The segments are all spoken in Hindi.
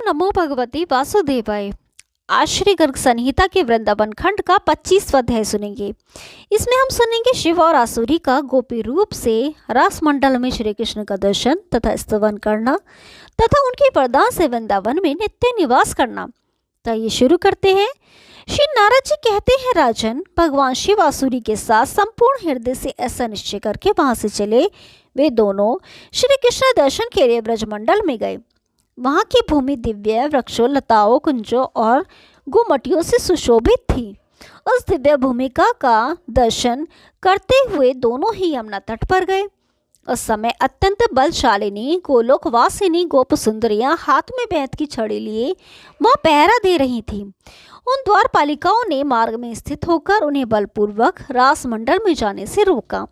नमो भगवती वासुदेवाय। आज श्री गर्ग संहिता के वृंदावन खंड का 25वां अध्याय सुनेंगे। इसमें हम सुनेंगे शिव और आसुरी का गोपी रूप से रास मंडल में श्री कृष्ण का दर्शन तथा स्तवन करना तथा उनके वरदान से वृंदावन में नित्य निवास करना। तो ये शुरू करते हैं। श्री नारद जी कहते हैं, राजन, भगवान शिव आसुरी के साथ संपूर्ण हृदय से ऐसा निश्चय करके वहां से चले। वे दोनों श्री कृष्ण दर्शन के लिए ब्रजमंडल में गए। वहाँ की भूमि दिव्य वृक्षों, लताओं, कुंजों और गुमटियों से सुशोभित थी। उस दिव्य भूमिका का दर्शन करते हुए दोनों ही यमुना तट पर गए। उस समय अत्यंत बलशालिनी गोलोक वासिनी गोप सुंदरियां हाथ में बैंत की छड़ी लिए वहाँ पहरा दे रही थीं। उन द्वारपालिकाओं ने मार्ग में स्थित होकर उन्हें बलपूर्वक रास मंडल में जाने से रोका।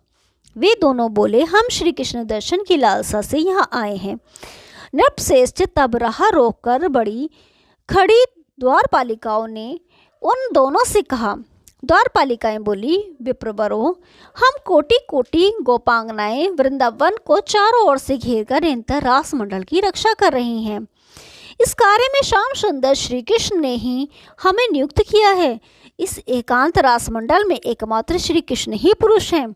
वे दोनों बोले, हम श्री कृष्ण दर्शन की लालसा से यहाँ आए हैं। नृपश्रेष्ठ तब राह रोककर बड़ी खड़ी द्वारपालिकाओं ने उन दोनों से कहा। द्वारपालिकाएं बोली, विप्रवरों, हम कोटि कोटि गोपांगनाएं वृंदावन को चारों ओर से घेर कर निरंतर रास मंडल की रक्षा कर रही हैं। इस कार्य में श्याम सुंदर श्री कृष्ण ने ही हमें नियुक्त किया है। इस एकांत रास मंडल में एकमात्र श्री कृष्ण ही पुरुष हैं।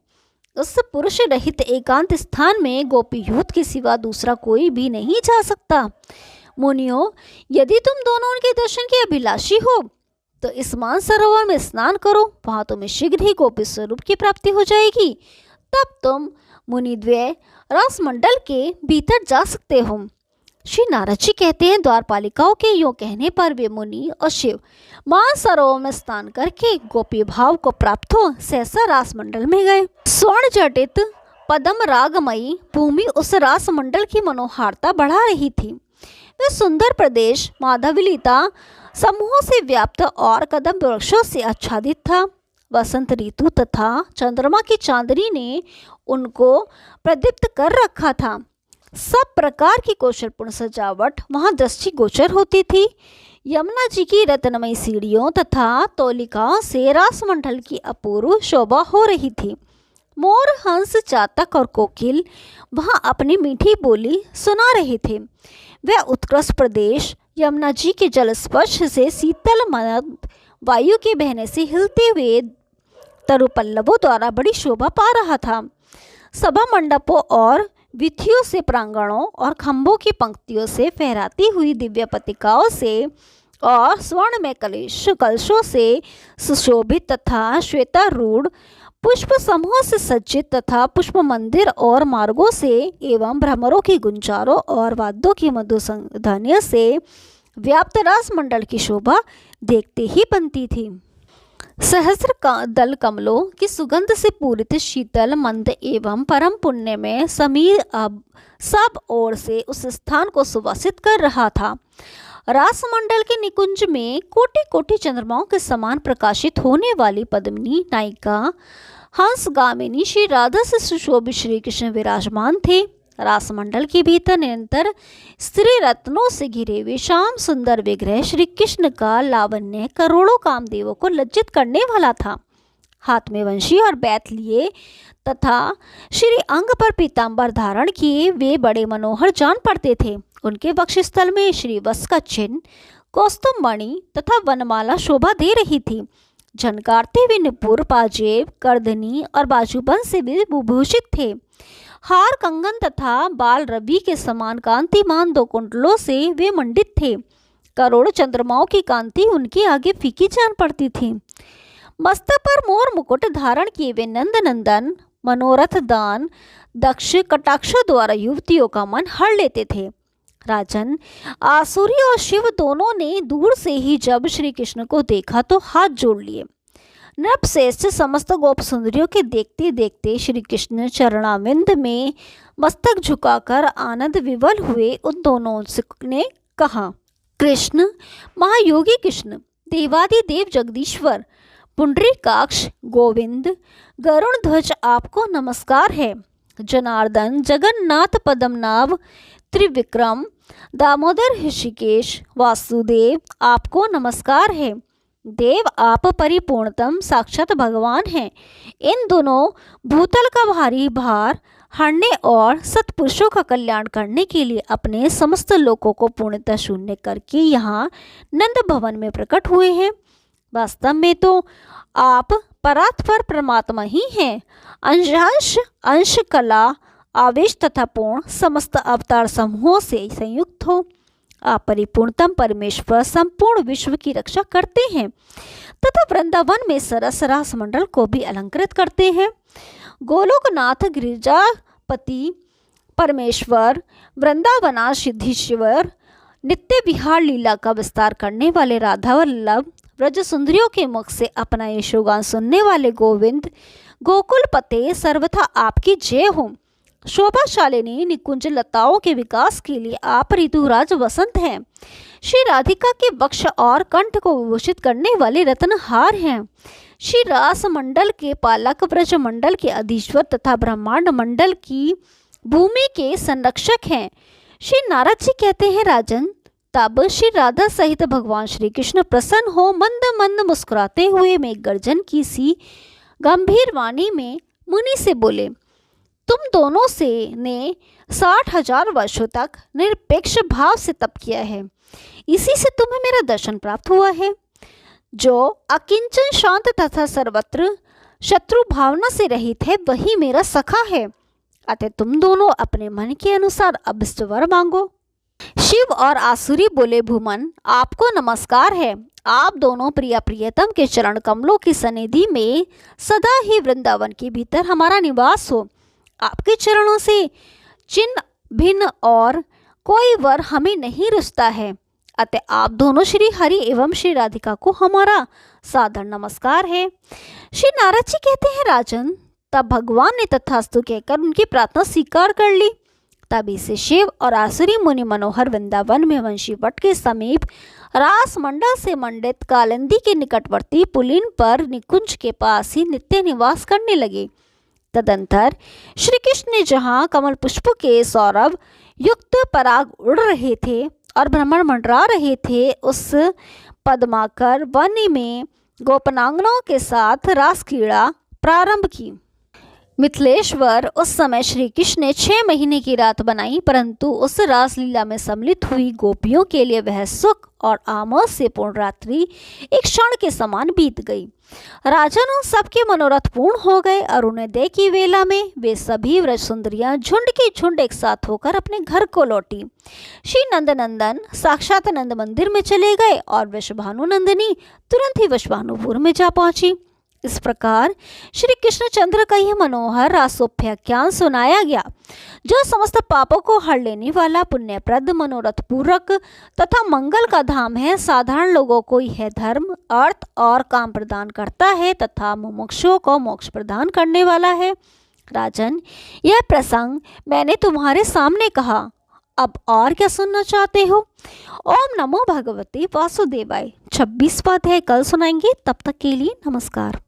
उस पुरुष रहित एकांत स्थान में गोपी यूथ के सिवा दूसरा कोई भी नहीं जा सकता। मुनियों, यदि तुम दोनों उनके दर्शन के अभिलाषी हो तो इस मान सरोवर में स्नान करो। वहां तुम्हें शीघ्र ही गोपी स्वरूप की प्राप्ति हो जाएगी। तब तुम मुनिद्वय रास मंडल के भीतर जा सकते हो। श्री नारद जी कहते हैं, द्वारपालिकाओं के यूँ कहने पर वे मुनि और शिव मान सरोवर में स्नान करके गोपी भाव को प्राप्त हो सहसा रास मंडल में गए। स्वर्ण जटित पदम रागमयी भूमि उस रास मंडल की मनोहारता बढ़ा रही थी। वह सुंदर प्रदेश माधवीलता समूहों से व्याप्त और कदम वृक्षों से आच्छादित था। वसंत ऋतु तथा चंद्रमा की चांदनी ने उनको प्रदीप्त कर रखा था। सब प्रकार की कौशलपूर्ण सजावट वहां दृष्टि गोचर होती थी। यमुना जी की रत्नमयी सीढ़ियों तथा तौलिकाओं से रास मंडल की अपूर्व शोभा हो रही थी। मोर, हंस, चातक और कोकिल वहां अपनी मीठी बोली सुना रहे थे। वह उत्कृष्ट प्रदेश यमुना जी के जल स्पर्श से शीतल मंद वायु के बहने से हिलते हुए तरुपल्लवों द्वारा बड़ी शोभा पा रहा था। सभा मंडपों और विथियों से, प्रांगणों और खंभों की पंक्तियों से, फहराती हुई दिव्य पत्रिकाओं से और स्वर्ण में कलशों से सुशोभित तथा श्वेतारूढ़ पुष्प समूह से सज्जित तथा पुष्प मंदिर और मार्गों से एवं भ्रमरों की गुंजारों और वाद्यों की मधुध्वनि से व्याप्त रास मंडल की शोभा देखते ही बनती थी। सहस्र दल कमलों की सुगंध से पूरित शीतल मंद एवं परम पुण्य में समीर अब सब ओर से उस स्थान को सुवासित कर रहा था। रास मंडल के निकुंज में कोटि कोटि चंद्रमाओं के समान प्रकाशित होने वाली पद्मिनी नायिका हंस गामिनी श्री राधा से सुशोभित श्री कृष्ण विराजमान थे। रास मंडल के भीतर निरंतर स्त्री रत्नों से घिरे हुए श्याम सुंदर विग्रह श्री कृष्ण का लावण्य करोड़ों कामदेवों को लज्जित करने वाला था। हाथ में वंशी और बैत लिए तथा श्री अंग पर पीतांबर धारण किए वे बड़े मनोहर जान पड़ते थे। उनके वक्षस्थल में श्री वत्स का चिन्ह, कौस्तुभ मणि तथा वनमाला शोभा दे रही थी। झनकारते हुए नुपुर, पाजेब, करधनी और बाजूबंद से वे विभूषित थे। हार, कंगन तथा बाल रवि के समान कांतिमान दो कुंडलों से वे मंडित थे। करोड़ चंद्रमाओं की कांति उनके आगे फीकी जान पड़ती थी। मस्तक पर मोर मुकुट धारण किए वे नंद नंदन मनोरथ दान दक्ष कटाक्ष द्वारा युवतियों का मन हर लेते थे। राजन, आसुरी और शिव दोनों ने दूर से ही जब श्री कृष्ण को देखा तो हाथ जोड़ लिए। नृपश्रेष्ठ समस्त गोप सुंदरियों के देखते देखते श्री कृष्ण चरणाविंद में मस्तक झुकाकर आनंद विवल हुए। उन दोनों ने कहा, कृष्ण, महायोगी कृष्ण, देवादिदेव जगदीश्वर, पुंडरीकाक्ष, गोविंद, गरुण ध्वज, आपको नमस्कार है। जनार्दन, जगन्नाथ, पद्मनाभ, त्रिविक्रम, दामोदर, ऋषिकेश, वासुदेव, आपको नमस्कार है। देव, आप परिपूर्णतम साक्षात भगवान हैं। इन दोनों भूतल का भारी भार हरने और सत्पुरुषों का कल्याण करने के लिए अपने समस्त लोकों को पूर्णतः शून्य करके यहाँ नंद भवन में प्रकट हुए हैं। वास्तव में तो आप परात्पर परमात्मा ही हैं। अंश कला आवेश तथा पूर्ण समस्त अवतार समूहों से संयुक्त हो आप परिपूर्णतम परमेश्वर संपूर्ण विश्व की रक्षा करते हैं तथा वृंदावन में सरस रास मंडल को भी अलंकृत करते हैं। गोलोकनाथ गिरिजापति परमेश्वर वृंदावना सिद्धेश्वर नित्य विहार लीला का विस्तार करने वाले राधा वल्लभ ब्रज सुंदरियों के मुख से अपना यशोगान सुनने वाले गोविंद गोकुल पते सर्वथा आपकी जय हो। शोभाशालिनी निकुंज लताओं के विकास के लिए आप ऋतुराज वसंत हैं। श्री राधिका के वक्ष और कंठ को विभूषित करने वाले रत्नहार हैं। श्री रास मंडल के पालक ब्रज मंडल के अधीश्वर तथा ब्रह्मांड मंडल की भूमि के संरक्षक हैं। श्री नारद जी कहते हैं राजन, तब श्री राधा सहित भगवान श्री कृष्ण प्रसन्न हो मंद मंद मुस्कुराते हुए में गर्जन की सी गंभीर वाणी में मुनि से बोले, तुम दोनों से ने 60,000 वर्षों तक निरपेक्ष भाव से तप किया है, इसी से तुम्हें मेरा दर्शन प्राप्त हुआ है। जो अकिंचन शांत तथा सर्वत्र शत्रु भावना से रहित है वही मेरा सखा है। अतः तुम दोनों अपने मन के अनुसार अभिष्ट वर मांगो। शिव और आसुरी बोले, भूमन आपको नमस्कार है। आप दोनों प्रिया प्रियतम के चरण कमलों की सनिधि में सदा ही वृंदावन के भीतर हमारा निवास हो। आपके चरणों से चिन्ह भिन्न और कोई वर हमें नहीं रुचता है। अतः आप दोनों श्री हरि एवं श्री राधिका को हमारा सादर नमस्कार है। श्री नारद जी कहते हैं राजन, तब भगवान ने तथास्तु कहकर उनकी प्रार्थना स्वीकार कर ली। तभी से शिव और आसुरी मुनि मनोहर वृंदावन में वंशी वट के समीप रास मंडल से मंडित कालिंदी के निकटवर्ती पुलिन पर निकुंज के पास ही नित्य निवास करने लगे। तदंतर श्री कृष्ण ने जहाँ कमल पुष्प के सौरभ युक्त पराग उड़ रहे थे और भ्रमण मंडरा रहे थे, उस पद्माकर वन में गोपनांगनों के साथ रास क्रीड़ा प्रारंभ की। मिथिलेश्वर उस समय श्री कृष्ण ने 6 महीने की रात बनाई, परंतु उस रासलीला में सम्मिलित हुई गोपियों के लिए वह सुख और आमोद से पूर्ण रात्रि एक क्षण के समान बीत गई। राजन उन सबके मनोरथ पूर्ण हो गए और उन्हें दे की वेला में वे सभी व्रज सुंदरियां झुंड की झुंड एक साथ होकर अपने घर को लौटी। श्री नंदनंदन साक्षात नंद मंदिर में चले गए और वृषभानु नंदिनी तुरंत ही वृषभानुपुर में जा पहुंची। इस प्रकार श्री कृष्णचंद्र का यह मनोहर रासोपाख्यान सुनाया गया, जो समस्त पापों को हर लेने वाला पुण्यप्रद मनोरथ पूरक तथा मंगल का धाम है। साधारण लोगों को यह धर्म अर्थ और काम प्रदान करता है तथा मुमुक्षुओं को मोक्ष प्रदान करने वाला है। राजन, यह प्रसंग मैंने तुम्हारे सामने कहा, अब और क्या सुनना चाहते हो? ओम नमो भगवते वासुदेवाय। 26वां अध्याय कल सुनाएंगे, तब तक के लिए नमस्कार।